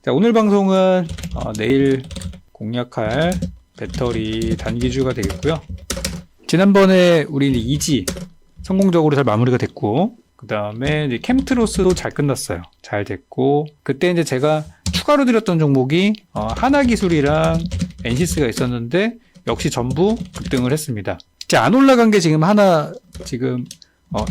자, 오늘 방송은 내일 공략할 배터리 단기주가 되겠고요. 지난번에 우리 이지 성공적으로 잘 마무리가 됐고, 그 다음에 캠트로스도 잘 끝났어요. 잘 됐고, 그때 이제 제가 추가로 드렸던 종목이 하나기술이랑 엔시스가 있었는데 역시 전부 급등을 했습니다. 이제 안 올라간 게 지금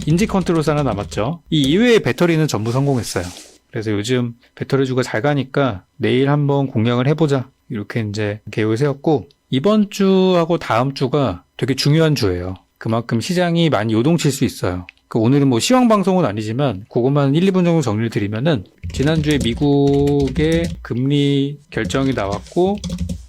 인지컨트롤스 하나 남았죠. 이 이외의 배터리는 전부 성공했어요. 그래서 요즘 배터리주가 잘 가니까 내일 한번 공략을 해보자, 이렇게 이제 계획을 세웠고, 이번 주하고 다음 주가 되게 중요한 주예요. 그만큼 시장이 많이 요동칠 수 있어요. 오늘은 뭐 시황 방송은 아니지만 그것만 1, 2분 정도 정리를 드리면은, 지난주에 미국의 금리 결정이 나왔고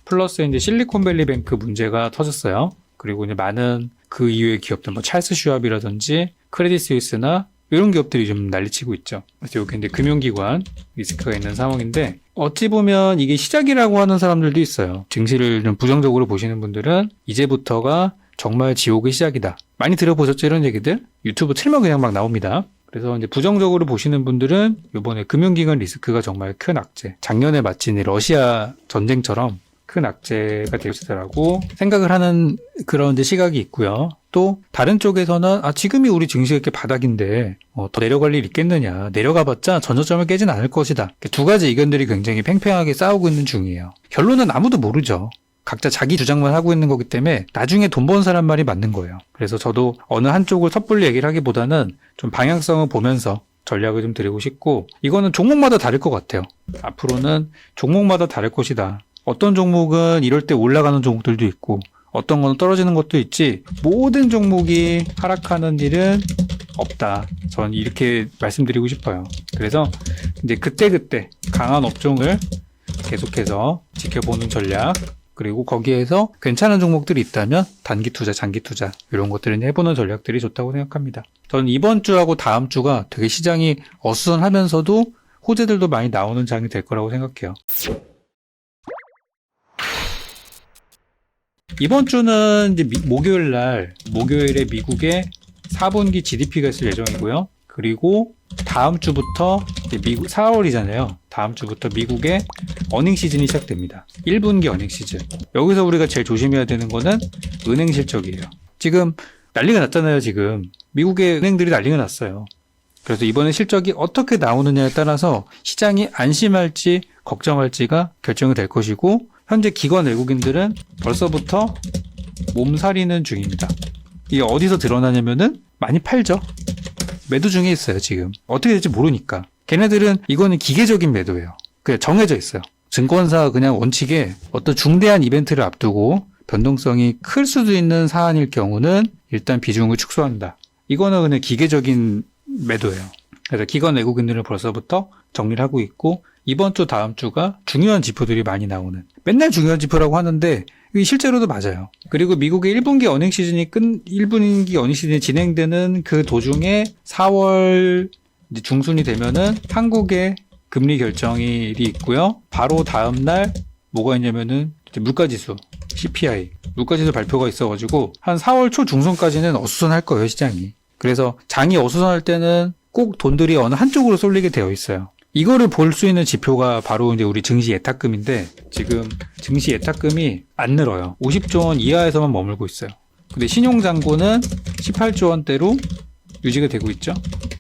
플러스 이제 실리콘밸리 뱅크 문제가 터졌어요. 그리고 이제 많은 그 이외의 기업들, 뭐 찰스 슈왑이라든지 크레딧 스위스나 이런 기업들이 좀 난리치고 있죠. 그래서 여기 이제 금융기관 리스크가 있는 상황인데, 어찌 보면 이게 시작이라고 하는 사람들도 있어요. 증시를 좀 부정적으로 보시는 분들은 이제부터가 정말 지옥의 시작이다. 많이 들어보셨죠, 이런 얘기들? 유튜브 틀면 그냥 막 나옵니다. 그래서 이제 부정적으로 보시는 분들은 이번에 금융기관 리스크가 정말 큰 악재, 작년에 마친 러시아 전쟁처럼 큰 악재가 될 수있다라고 생각을 하는 그런 이제 시각이 있고요. 또 다른 쪽에서는 지금이 우리 증시가 이렇게 바닥인데 더 내려갈 일 있겠느냐, 내려가봤자 전저점을 깨진 않을 것이다. 두 가지 의견들이 굉장히 팽팽하게 싸우고 있는 중이에요. 결론은 아무도 모르죠. 각자 자기 주장만 하고 있는 거기 때문에 나중에 돈 버는 사람 말이 맞는 거예요. 그래서 저도 어느 한쪽을 섣불리 얘기를 하기보다는 좀 방향성을 보면서 전략을 좀 드리고 싶고, 이거는 종목마다 다를 것 같아요. 앞으로는 종목마다 다를 것이다. 어떤 종목은 이럴 때 올라가는 종목들도 있고, 어떤 건 떨어지는 것도 있지, 모든 종목이 하락하는 일은 없다. 전 이렇게 말씀드리고 싶어요. 그래서 이제 그때그때 강한 업종을 계속해서 지켜보는 전략, 그리고 거기에서 괜찮은 종목들이 있다면 단기 투자, 장기 투자, 이런 것들을 해보는 전략들이 좋다고 생각합니다. 저는 이번 주하고 다음 주가 되게 시장이 어수선하면서도 호재들도 많이 나오는 장이 될 거라고 생각해요. 이번 주는 이제 목요일에 미국의 4분기 GDP가 있을 예정이고요. 그리고 다음 주부터 이제 4월이잖아요. 다음 주부터 미국의 어닝 시즌이 시작됩니다. 1분기 어닝 시즌. 여기서 우리가 제일 조심해야 되는 거는 은행 실적이에요. 지금 난리가 났잖아요. 지금 미국의 은행들이 난리가 났어요. 그래서 이번에 실적이 어떻게 나오느냐에 따라서 시장이 안심할지 걱정할지가 결정이 될 것이고, 현재 기관 외국인들은 벌써부터 몸살이는 중입니다. 이게 어디서 드러나냐면은 많이 팔죠. 매도 중에 있어요. 지금 어떻게 될지 모르니까. 걔네들은 이거는 기계적인 매도예요. 그냥 정해져 있어요. 증권사 그냥 원칙에 어떤 중대한 이벤트를 앞두고 변동성이 클 수도 있는 사안일 경우는 일단 비중을 축소한다. 이거는 그냥 기계적인 매도예요. 그래서 기관 외국인들은 벌써부터 정리를 하고 있고, 이번 주 다음 주가 중요한 지표들이 많이 나오는, 맨날 중요한 지표라고 하는데 이게 실제로도 맞아요. 그리고 미국의 1분기 어닝 시즌이 진행되는 그 도중에 4월 중순이 되면은 한국의 금리 결정일이 있고요. 바로 다음 날 뭐가 있냐면은 물가지수, CPI, 물가지수 발표가 있어가지고 한 4월 초 중순까지는 어수선할 거예요, 시장이. 그래서 장이 어수선할 때는 꼭 돈들이 어느 한쪽으로 쏠리게 되어 있어요. 이거를 볼 수 있는 지표가 바로 이제 우리 증시 예탁금인데, 지금 증시 예탁금이 안 늘어요. 50조 원 이하에서만 머물고 있어요. 근데 신용잔고는 18조 원대로 유지가 되고 있죠.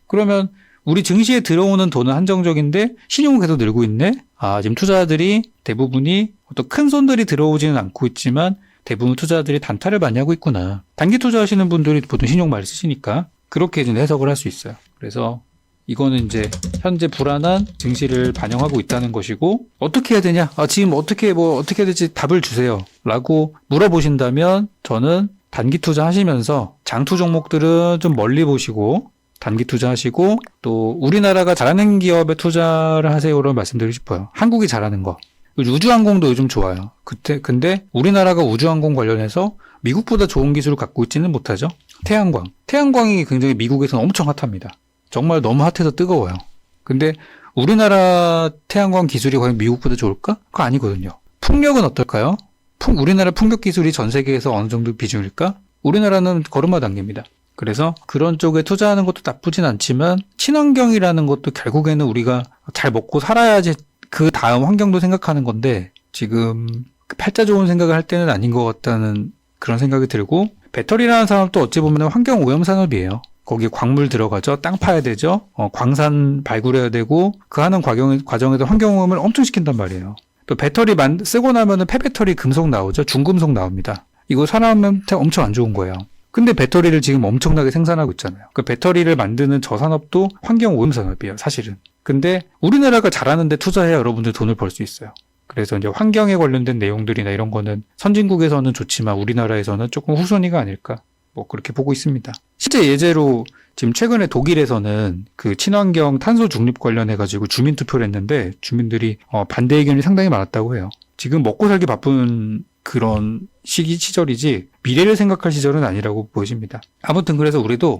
그러면 우리 증시에 들어오는 돈은 한정적인데 신용은 계속 늘고 있네? 지금 투자자들이 대부분이 어떤 큰 손들이 들어오지는 않고 있지만 대부분 투자자들이 단타를 많이 하고 있구나. 단기 투자하시는 분들이 보통 신용 많이 쓰시니까 그렇게 좀 해석을 할 수 있어요. 그래서 이거는 이제 현재 불안한 증시를 반영하고 있다는 것이고, 어떻게 해야 되냐? 지금 어떻게 해야 될지 답을 주세요. 라고 물어보신다면, 저는 단기 투자 하시면서 장투 종목들은 좀 멀리 보시고 단기 투자하시고, 또 우리나라가 잘하는 기업에 투자를 하세요라고 말씀드리고 싶어요. 한국이 잘하는 거. 우주항공도 요즘 좋아요. 근데 우리나라가 우주항공 관련해서 미국보다 좋은 기술을 갖고 있지는 못하죠. 태양광이 굉장히 미국에서는 엄청 핫합니다. 정말 너무 핫해서 뜨거워요. 근데 우리나라 태양광 기술이 과연 미국보다 좋을까? 그거 아니거든요. 풍력은 어떨까요? 우리나라 풍력 기술이 전 세계에서 어느 정도 비중일까? 우리나라는 걸음마 단계입니다. 그래서 그런 쪽에 투자하는 것도 나쁘진 않지만, 친환경이라는 것도 결국에는 우리가 잘 먹고 살아야지 그 다음 환경도 생각하는 건데 지금 그 팔자 좋은 생각을 할 때는 아닌 것 같다는 그런 생각이 들고, 배터리라는 산업도 어찌 보면 환경 오염 산업이에요. 거기 광물 들어가죠. 땅 파야 되죠. 광산 발굴해야 되고 그 하는 과정에서 환경 오염을 엄청 시킨단 말이에요. 또 배터리 쓰고 나면은 폐배터리 금속 나오죠. 중금속 나옵니다. 이거 사람한테 엄청 안 좋은 거예요. 근데 배터리를 지금 엄청나게 생산하고 있잖아요. 그 배터리를 만드는 저 산업도 환경 오염 산업이에요, 사실은. 근데 우리나라가 잘하는데 투자해야 여러분들 돈을 벌 수 있어요. 그래서 이제 환경에 관련된 내용들이나 이런 거는 선진국에서는 좋지만 우리나라에서는 조금 후손위가 아닐까, 뭐 그렇게 보고 있습니다. 실제 예제로 지금 최근에 독일에서는 그 친환경 탄소 중립 관련해가지고 주민 투표를 했는데 주민들이 반대 의견이 상당히 많았다고 해요. 지금 먹고 살기 바쁜 그런 시절이지 미래를 생각할 시절은 아니라고 보여집니다. 아무튼 그래서 우리도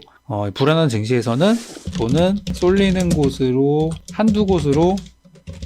불안한 증시에서는 돈은 쏠리는 곳으로 한두 곳으로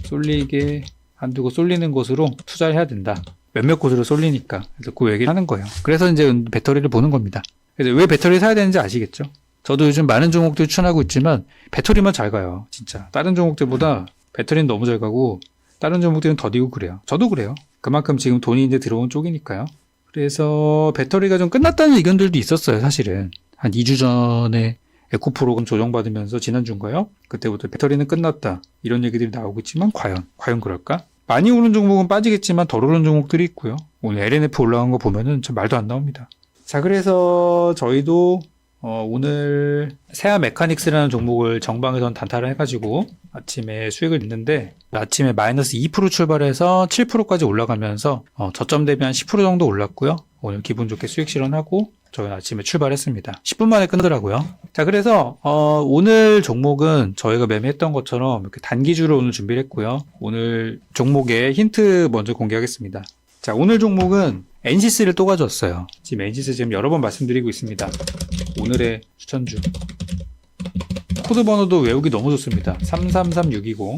쏠리는 곳으로 투자를 해야 된다. 몇몇 곳으로 쏠리니까. 그래서 그 얘기를 하는 거예요. 그래서 이제 배터리를 보는 겁니다. 그래서 왜 배터리 사야 되는지 아시겠죠? 저도 요즘 많은 종목들 추천하고 있지만 배터리만 잘 가요. 진짜. 다른 종목들보다 배터리는 너무 잘 가고 다른 종목들은 더디고 그래요. 저도 그래요. 그만큼 지금 돈이 이제 들어온 쪽이니까요. 그래서 배터리가 좀 끝났다는 의견들도 있었어요. 사실은. 한 2주 전에 에코프로그램 조정받으면서 지난주인가요? 그때부터 배터리는 끝났다. 이런 얘기들이 나오고 있지만 과연 그럴까? 많이 오른 종목은 빠지겠지만 덜 오른 종목들이 있고요. 오늘 LNF 올라간 거 보면은 참 말도 안 나옵니다. 자, 그래서 저희도 오늘 세아 메카닉스라는 종목을 정방에선 단타를 해가지고 아침에 수익을 냈는데, 아침에 마이너스 2% 출발해서 7%까지 올라가면서 저점 대비 한 10% 정도 올랐고요. 오늘 기분 좋게 수익 실현하고 저희는 아침에 출발했습니다. 10분 만에 끊더라고요. 자, 그래서 오늘 종목은 저희가 매매했던 것처럼 이렇게 단기주로 오늘 준비를 했고요. 오늘 종목의 힌트 먼저 공개하겠습니다. 자, 오늘 종목은 엔시스를 또 가져왔어요. 지금 엔시스 지금 여러 번 말씀드리고 있습니다. 오늘의 추천주. 코드 번호도 외우기 너무 좋습니다. 333620.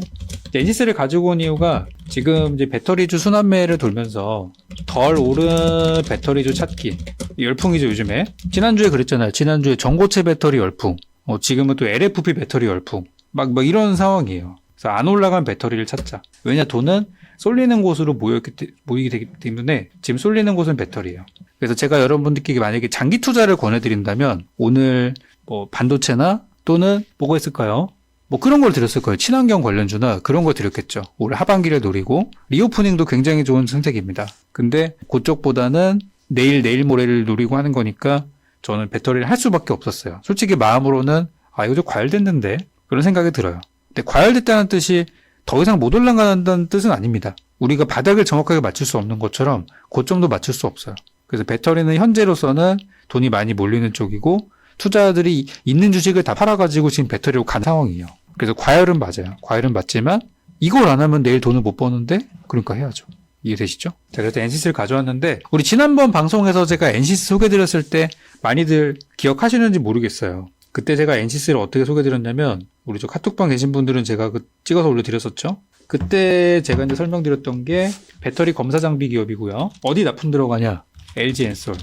엔시스를 가지고 온 이유가 지금 이제 배터리주 순환매를 돌면서 덜 오른 배터리주 찾기. 열풍이죠, 요즘에. 지난주에 그랬잖아요. 지난주에 전고체 배터리 열풍. 지금은 또 LFP 배터리 열풍. 막 이런 상황이에요. 그래서 안 올라간 배터리를 찾자. 왜냐, 돈은 쏠리는 곳으로 모이게 되기 때문에 지금 쏠리는 곳은 배터리예요. 그래서 제가 여러분들께 만약에 장기 투자를 권해드린다면 오늘 뭐 반도체나 또는 뭐가 있을까요? 뭐 그런 걸 드렸을 거예요. 친환경 관련주나 그런 걸 드렸겠죠. 올 하반기를 노리고 리오프닝도 굉장히 좋은 선택입니다. 근데 그쪽보다는 내일 모레를 노리고 하는 거니까 저는 배터리를 할 수밖에 없었어요. 솔직히 마음으로는 이거 좀 과열됐는데 그런 생각이 들어요. 근데 과열됐다는 뜻이 더 이상 못 올라간다는 뜻은 아닙니다. 우리가 바닥을 정확하게 맞출 수 없는 것처럼 고점도 맞출 수 없어요. 그래서 배터리는 현재로서는 돈이 많이 몰리는 쪽이고 투자자들이 있는 주식을 다 팔아가지고 지금 배터리로 간 상황이에요. 그래서 과열은 맞아요. 과열은 맞지만 이걸 안 하면 내일 돈을 못 버는데 그러니까 해야죠. 이해되시죠? 자, 그래서 엔시스를 가져왔는데 우리 지난번 방송에서 제가 엔시스 소개드렸을 때 많이들 기억하시는지 모르겠어요. 그때 제가 엔시스를 어떻게 소개드렸냐면 우리 저 카톡방 계신 분들은 제가 찍어서 올려드렸었죠. 그때 제가 이제 설명드렸던 게 배터리 검사 장비 기업이고요. 어디 납품 들어가냐? LG 엔솔,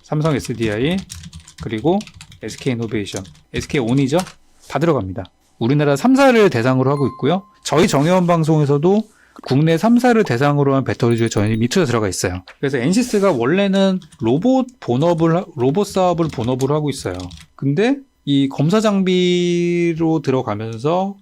삼성 SDI, 그리고 SK이노베이션, SK온이죠? 다 들어갑니다. 우리나라 3사를 대상으로 하고 있고요. 저희 정혜원 방송에서도 국내 3사를 대상으로 한 배터리주에 저희 이미 투자 들어가 있어요. 그래서 엔시스가 원래는 로봇 사업을 본업으로 하고 있어요. 근데 이 검사 장비로 들어가면서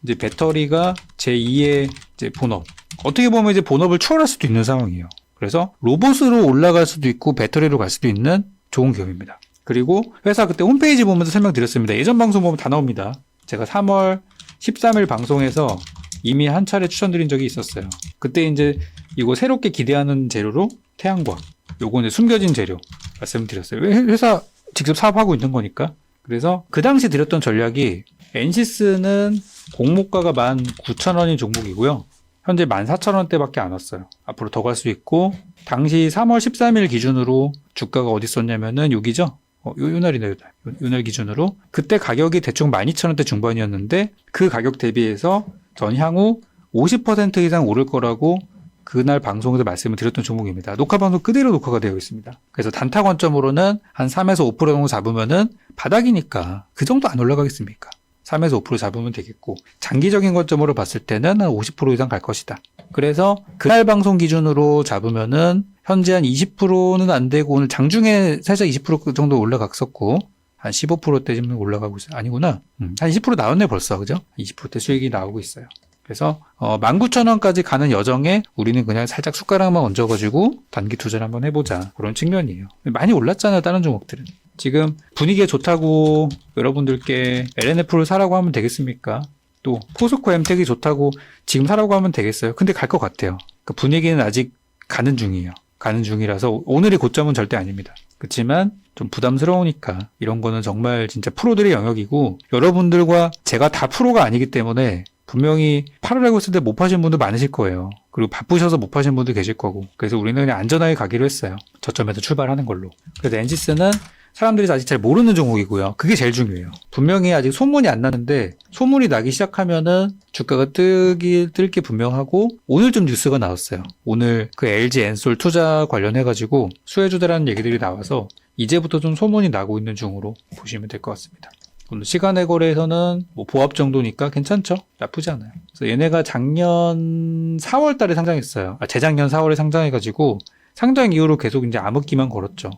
이제 배터리가 제2의 이제 본업. 어떻게 보면 이제 본업을 추월할 수도 있는 상황이에요. 그래서 로봇으로 올라갈 수도 있고 배터리로 갈 수도 있는 좋은 기업입니다. 그리고 회사 그때 홈페이지 보면서 설명드렸습니다. 예전 방송 보면 다 나옵니다. 제가 3월 13일 방송에서 이미 한 차례 추천드린 적이 있었어요. 그때 이제 이거 새롭게 기대하는 재료로 태양광. 요거 이제 숨겨진 재료 말씀드렸어요. 회사 직접 사업하고 있는 거니까. 그래서 그 당시 드렸던 전략이 엔시스는 공모가가 19,000원인 종목이고요. 현재 14,000원대밖에 안 왔어요. 앞으로 더 갈 수 있고 당시 3월 13일 기준으로 주가가 어디 있었냐면은 여기죠. 요 날 기준으로 그때 가격이 대충 12,000원대 중반이었는데 그 가격 대비해서 전 향후 50% 이상 오를 거라고 그날 방송에서 말씀을 드렸던 종목입니다. 녹화 방송 그대로 녹화가 되어 있습니다. 그래서 단타 관점으로는 한 3에서 5% 정도 잡으면은 바닥이니까 그 정도 안 올라가겠습니까? 3에서 5% 잡으면 되겠고, 장기적인 관점으로 봤을 때는 한 50% 이상 갈 것이다. 그래서 그날 방송 기준으로 잡으면은 현재 한 20%는 안 되고, 오늘 장중에 살짝 20% 정도 올라갔었고, 한 15%대쯤 올라가고 있어요. 아니구나. 한 20% 나왔네 벌써. 그죠? 20%대 수익이 나오고 있어요. 그래서 19,000원까지 가는 여정에 우리는 그냥 살짝 숟가락만 얹어가지고 단기 투자를 한번 해보자. 그런 측면이에요. 많이 올랐잖아요. 다른 종목들은. 지금 분위기가 좋다고 여러분들께 LNF를 사라고 하면 되겠습니까? 또 포스코 엠텍이 좋다고 지금 사라고 하면 되겠어요? 근데 갈 것 같아요. 그 분위기는 아직 가는 중이에요. 가는 중이라서 오늘의 고점은 절대 아닙니다. 그렇지만 좀 부담스러우니까 이런 거는 정말 진짜 프로들의 영역이고, 여러분들과 제가 다 프로가 아니기 때문에 분명히 팔으라고 했을 때 못 파신 분도 많으실 거예요. 그리고 바쁘셔서 못 파신 분도 계실 거고. 그래서 우리는 그냥 안전하게 가기로 했어요. 저점에서 출발하는 걸로. 그래서 엔지스는 사람들이 아직 잘 모르는 종목이고요. 그게 제일 중요해요. 분명히 아직 소문이 안 나는데 소문이 나기 시작하면은 주가가 뜰 게 분명하고, 오늘 좀 뉴스가 나왔어요. 오늘 그 LG 엔솔 투자 관련해가지고 수혜주다라는 얘기들이 나와서 이제부터 좀 소문이 나고 있는 중으로 보시면 될 것 같습니다. 오늘 시간의 거래에서는 뭐 보합 정도니까 괜찮죠? 나쁘지 않아요. 그래서 얘네가 작년 4월 달에 상장했어요. 재작년 4월에 상장해가지고 상장 이후로 계속 이제 암흑기만 걸었죠.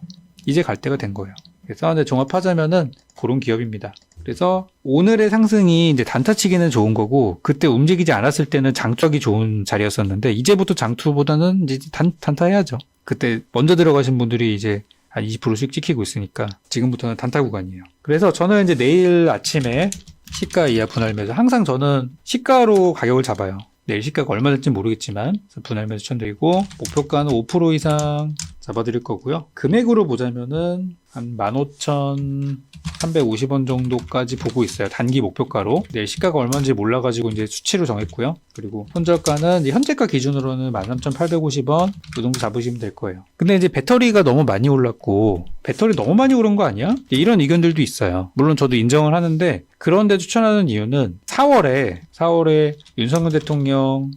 이제 갈 때가 된 거예요. 그래서 이제 종합하자면은 그런 기업입니다. 그래서 오늘의 상승이 이제 단타치기는 좋은 거고, 그때 움직이지 않았을 때는 장적이 좋은 자리였었는데, 이제부터 장투보다는 이제 단타 해야죠. 그때 먼저 들어가신 분들이 이제 한 20%씩 찍히고 있으니까 지금부터는 단타 구간이에요. 그래서 저는 이제 내일 아침에 시가 이하 분할 매수, 항상 저는 시가로 가격을 잡아요. 내일 시가가 얼마 될지 모르겠지만 분할 매수 추천드리고, 목표가는 5% 이상 잡아드릴 거고요. 금액으로 보자면은 한 15,350원 정도까지 보고 있어요. 단기 목표가로. 내일 시가가 얼마인지 몰라가지고 이제 수치로 정했고요. 그리고 손절가는 이제 현재가 기준으로는 13,850원 이 정도 잡으시면 될 거예요. 근데 이제 배터리가 너무 많이 올랐고, 배터리 너무 많이 오른 거 아니야? 이런 의견들도 있어요. 물론 저도 인정을 하는데, 그런데 추천하는 이유는 4월에 윤석열 대통령의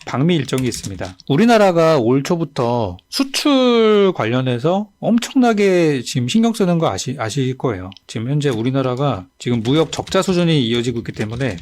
방미 일정이 있습니다. 우리나라가 올 초부터 수출 관련해서 엄청나게 지금 신경 쓰는 거 아실 거예요. 지금 현재 우리나라가 지금 무역 적자 수준이 이어지고 있기 때문에,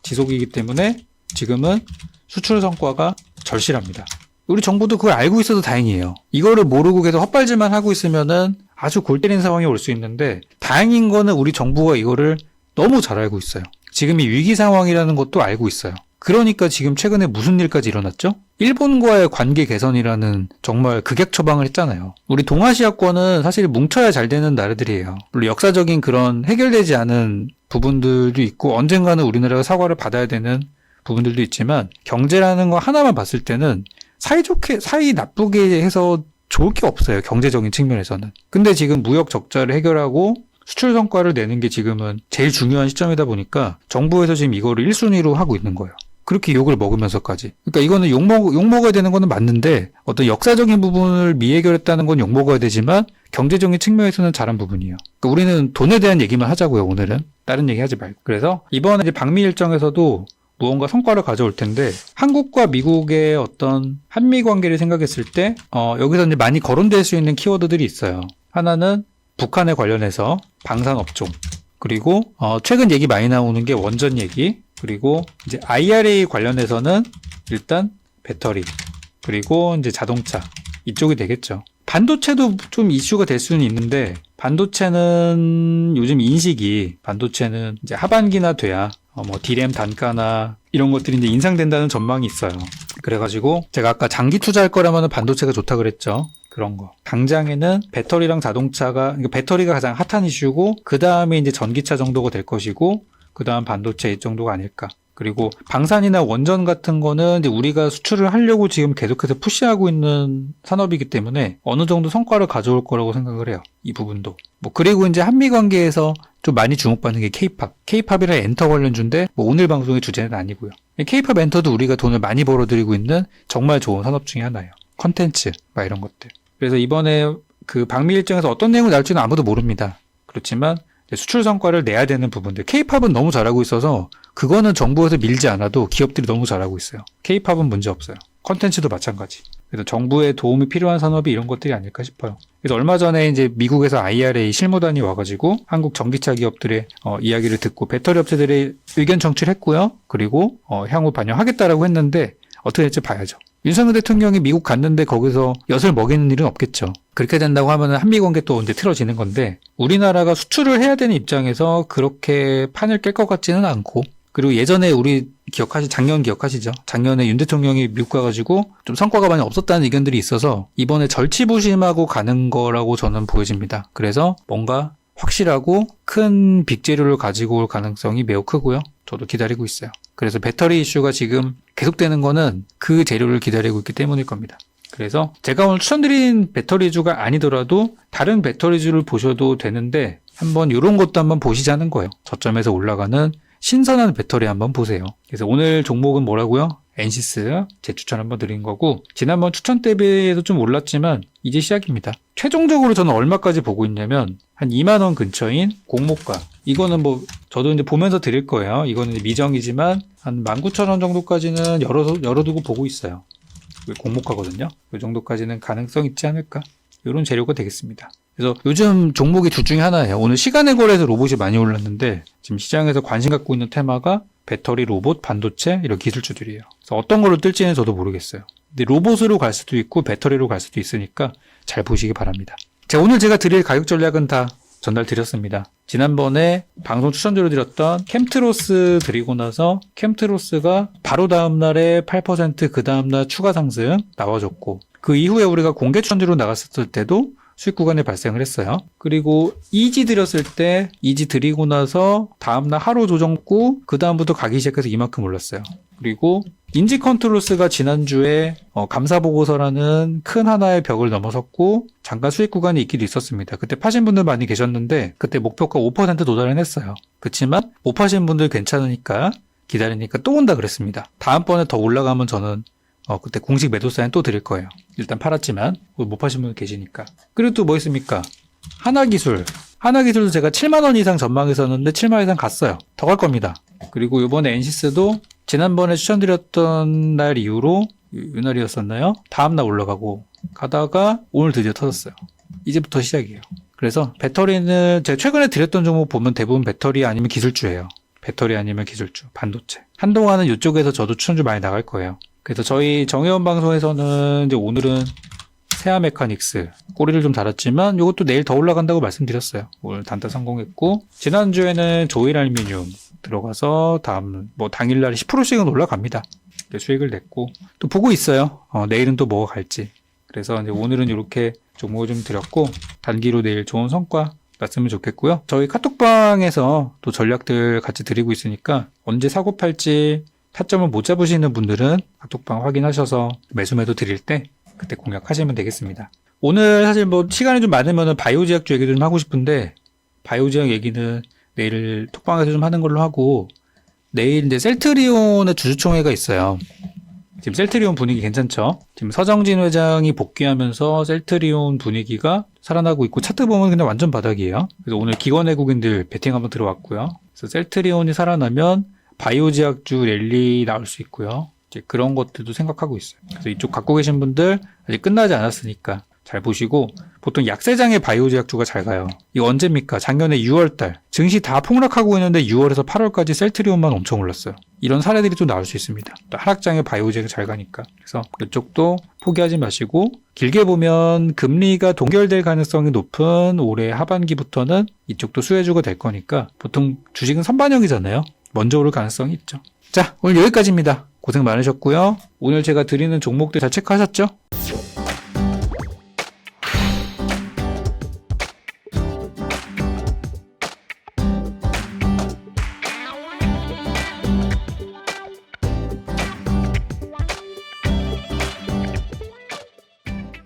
지속이기 때문에 지금은 수출 성과가 절실합니다. 우리 정부도 그걸 알고 있어도 다행이에요. 이거를 모르고 계속 헛발질만 하고 있으면은 아주 골 때리는 상황이 올 수 있는데, 다행인 거는 우리 정부가 이거를 너무 잘 알고 있어요. 지금 이 위기 상황이라는 것도 알고 있어요. 그러니까 지금 최근에 무슨 일까지 일어났죠? 일본과의 관계 개선이라는 정말 극약 처방을 했잖아요. 우리 동아시아권은 사실 뭉쳐야 잘 되는 나라들이에요. 물론 역사적인 그런 해결되지 않은 부분들도 있고, 언젠가는 우리나라가 사과를 받아야 되는 부분들도 있지만, 경제라는 거 하나만 봤을 때는 사이 나쁘게 해서 좋을 게 없어요. 경제적인 측면에서는. 근데 지금 무역 적자를 해결하고 수출 성과를 내는 게 지금은 제일 중요한 시점이다 보니까 정부에서 지금 이거를 1순위로 하고 있는 거예요. 그렇게 욕을 먹으면서까지. 그러니까 이거는 욕 먹어야 되는 거는 맞는데, 어떤 역사적인 부분을 미해결했다는 건 욕 먹어야 되지만 경제적인 측면에서는 잘한 부분이에요. 그러니까 우리는 돈에 대한 얘기만 하자고요, 오늘은. 다른 얘기 하지 말고. 그래서 이번에 이제 방미 일정에서도 무언가 성과를 가져올 텐데, 한국과 미국의 어떤 한미 관계를 생각했을 때 여기서 이제 많이 거론될 수 있는 키워드들이 있어요. 하나는 북한에 관련해서 방산업종, 그리고 최근 얘기 많이 나오는 게 원전 얘기, 그리고 이제 IRA 관련해서는 일단 배터리, 그리고 이제 자동차 이쪽이 되겠죠. 반도체도 좀 이슈가 될 수는 있는데, 반도체는 요즘 반도체는 이제 하반기나 돼야 뭐 디램 단가나 이런 것들이 이제 인상된다는 전망이 있어요. 그래가지고 제가 아까 장기 투자할 거라면 반도체가 좋다 그랬죠. 그런 거. 당장에는 배터리랑 자동차가, 그러니까 배터리가 가장 핫한 이슈고, 그 다음에 이제 전기차 정도가 될 것이고, 그 다음 반도체 이 정도가 아닐까. 그리고 방산이나 원전 같은 거는 이제 우리가 수출을 하려고 지금 계속해서 푸시하고 있는 산업이기 때문에 어느 정도 성과를 가져올 거라고 생각을 해요. 이 부분도. 그리고 이제 한미 관계에서 좀 많이 주목받는 게 K-팝. K-팝이랑 엔터 관련주인데, 오늘 방송의 주제는 아니고요. K-팝 엔터도 우리가 돈을 많이 벌어들이고 있는 정말 좋은 산업 중에 하나예요. 컨텐츠, 이런 것들. 그래서 이번에 그 방미 일정에서 어떤 내용이 나올지는 아무도 모릅니다. 그렇지만 수출 성과를 내야 되는 부분들. K-팝은 너무 잘하고 있어서 그거는 정부에서 밀지 않아도 기업들이 너무 잘하고 있어요. K-팝은 문제 없어요. 컨텐츠도 마찬가지. 그래서 정부의 도움이 필요한 산업이 이런 것들이 아닐까 싶어요. 그래서 얼마 전에 이제 미국에서 IRA 실무단이 와가지고 한국 전기차 기업들의 이야기를 듣고 배터리 업체들의 의견 청취했고요. 그리고 향후 반영하겠다라고 했는데 어떻게 될지 봐야죠. 윤석열 대통령이 미국 갔는데 거기서 엿을 먹이는 일은 없겠죠. 그렇게 된다고 하면 한미 관계 또 이제 틀어지는 건데 우리나라가 수출을 해야 되는 입장에서 그렇게 판을 깰 것 같지는 않고 그리고 예전에 우리 작년 기억하시죠? 작년에 윤 대통령이 미국 가가지고 좀 성과가 많이 없었다는 의견들이 있어서 이번에 절치부심하고 가는 거라고 저는 보여집니다. 그래서 뭔가 확실하고 큰 빅재료를 가지고 올 가능성이 매우 크고요. 저도 기다리고 있어요. 그래서 배터리 이슈가 지금 계속되는 거는 그 재료를 기다리고 있기 때문일 겁니다. 그래서 제가 오늘 추천드린 배터리주가 아니더라도 다른 배터리주를 보셔도 되는데 한번 이런 것도 한번 보시자는 거예요. 저점에서 올라가는 신선한 배터리 한번 보세요. 그래서 오늘 종목은 뭐라고요? 엔시스 제 추천 한번 드린 거고 지난번 추천 대비해도 좀 올랐지만 이제 시작입니다. 최종적으로 저는 얼마까지 보고 있냐면 한 2만 원 근처인 공모가 이거는 뭐 저도 이제 보면서 드릴 거예요. 이거는 미정이지만 한 19,000원 정도까지는 열어두고 보고 있어요. 공모가거든요. 이 정도까지는 가능성 있지 않을까? 이런 재료가 되겠습니다. 그래서 요즘 종목이 둘 중에 하나예요. 오늘 시간의 거래에서 로봇이 많이 올랐는데 지금 시장에서 관심 갖고 있는 테마가 배터리, 로봇, 반도체 이런 기술주들이에요. 그래서 어떤 걸로 뜰지는 저도 모르겠어요. 근데 로봇으로 갈 수도 있고 배터리로 갈 수도 있으니까 잘 보시기 바랍니다. 자, 오늘 제가 드릴 가격 전략은 다 전달 드렸습니다. 지난번에 방송 추천주로 드렸던 캠트로스 드리고 나서 캠트로스가 바로 다음날에 8% 그 다음날 추가 상승 나와줬고 그 이후에 우리가 공개 추천주로 나갔을 때도 수익 구간에 발생을 했어요. 그리고 이지 드렸을 때 이지 드리고 나서 다음날 하루 조정고 그 다음부터 가기 시작해서 이만큼 올랐어요. 그리고 인지컨트롤스가 지난주에 감사보고서라는 큰 하나의 벽을 넘어섰고 잠깐 수익 구간이 있기도 있었습니다. 그때 파신 분들 많이 계셨는데 그때 목표가 5% 도달은 했어요. 그렇지만 못 파신 분들 괜찮으니까 기다리니까 또 온다 그랬습니다. 다음번에 더 올라가면 저는 그때 공식 매도 사인 또 드릴 거예요. 일단 팔았지만 못 파신 분 계시니까. 그리고 또 뭐 있습니까? 하나기술도 제가 7만 원 이상 전망했었는데 7만 원 이상 갔어요. 더 갈 겁니다. 그리고 이번에 엔시스도 지난번에 추천드렸던 날 이후로 이날이었었나요? 다음날 올라가고 가다가 오늘 드디어 터졌어요. 이제부터 시작이에요. 그래서 배터리는 제가 최근에 드렸던 종목 보면 대부분 배터리 아니면 기술주예요. 배터리 아니면 기술주, 반도체. 한동안은 이쪽에서 저도 추천주 많이 나갈 거예요. 그래서 저희 정혜원 방송에서는 이제 오늘은 세아 메카닉스 꼬리를 좀 달았지만 이것도 내일 더 올라간다고 말씀드렸어요. 오늘 단타 성공했고 지난주에는 조일 알미늄 들어가서 당일날 10%씩은 올라갑니다. 수익을 냈고 또 보고 있어요. 내일은 또 뭐가 갈지. 그래서 이제 오늘은 이렇게 종목을 좀 드렸고 단기로 내일 좋은 성과 났으면 좋겠고요. 저희 카톡방에서 또 전략들 같이 드리고 있으니까 언제 사고 팔지 타점을 못 잡으시는 분들은 카톡방 확인하셔서 매수 드릴 때 그때 공략하시면 되겠습니다. 오늘 사실 시간이 좀 많으면 바이오제약주 얘기도 좀 하고 싶은데 바이오제약 얘기는 내일 톡방에서 좀 하는 걸로 하고 내일 이제 셀트리온의 주주총회가 있어요. 지금 셀트리온 분위기 괜찮죠? 지금 서정진 회장이 복귀하면서 셀트리온 분위기가 살아나고 있고 차트 보면 그냥 완전 바닥이에요. 그래서 오늘 기관 외국인들 베팅 한번 들어왔고요. 그래서 셀트리온이 살아나면 바이오제약주 랠리 나올 수 있고요. 이제 그런 것들도 생각하고 있어요. 그래서 이쪽 갖고 계신 분들 아직 끝나지 않았으니까 잘 보시고 보통 약세장의 바이오제약주가 잘 가요. 이거 언제입니까? 작년에 6월달 증시 다 폭락하고 있는데 6월에서 8월까지 셀트리온만 엄청 올랐어요. 이런 사례들이 또 나올 수 있습니다. 또 하락장의 바이오제약이 잘 가니까. 그래서 이쪽도 포기하지 마시고 길게 보면 금리가 동결될 가능성이 높은 올해 하반기부터는 이쪽도 수혜주가 될 거니까 보통 주식은 선반영이잖아요. 먼저 오를 가능성이 있죠. 자, 오늘 여기까지입니다. 고생 많으셨고요. 오늘 제가 드리는 종목들 잘 체크하셨죠?